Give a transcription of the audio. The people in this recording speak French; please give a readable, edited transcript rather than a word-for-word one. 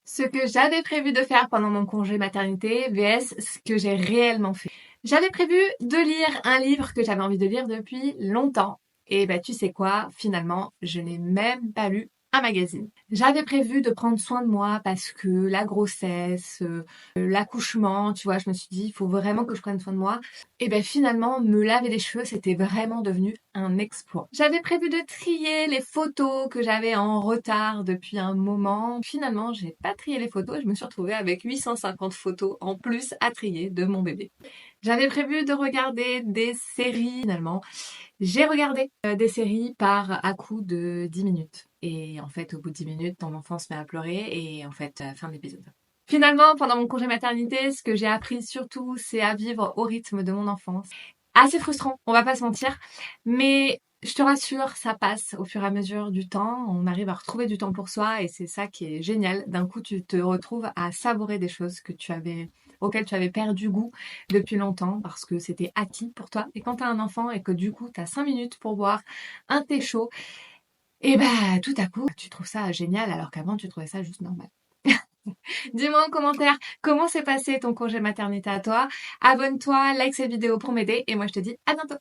Ce que j'avais prévu de faire pendant mon congé maternité, vs ce que j'ai réellement fait. J'avais prévu de lire un livre que j'avais envie de lire depuis longtemps. Et bah tu sais quoi, finalement, je n'ai même pas lu un magazine. J'avais prévu de prendre soin de moi parce que la grossesse, l'accouchement, tu vois, je me suis dit, il faut vraiment que je prenne soin de moi. Et ben finalement, me laver les cheveux, c'était vraiment devenu un exploit. J'avais prévu de trier les photos que j'avais en retard depuis un moment. Finalement, j'ai pas trié les photos et je me suis retrouvée avec 850 photos en plus à trier de mon bébé. J'avais prévu de regarder des séries finalement. J'ai regardé des séries par à-coup de 10 minutes. Et en fait, au bout de 10 minutes, ton enfant se met à pleurer et en fait, fin de l'épisode. Finalement, pendant mon congé maternité, ce que j'ai appris surtout, c'est à vivre au rythme de mon enfance. Assez frustrant, on va pas se mentir, mais je te rassure, ça passe au fur et à mesure du temps. On arrive à retrouver du temps pour soi et c'est ça qui est génial. D'un coup, tu te retrouves à savourer des choses auxquelles tu avais perdu goût depuis longtemps parce que c'était acquis pour toi. Et quand tu as un enfant et que du coup, tu as 5 minutes pour boire un thé chaud, et bah tout à coup, tu trouves ça génial alors qu'avant, tu trouvais ça juste normal. Dis-moi en commentaire comment s'est passé ton congé maternité à toi. Abonne-toi, like cette vidéo pour m'aider et moi je te dis à bientôt.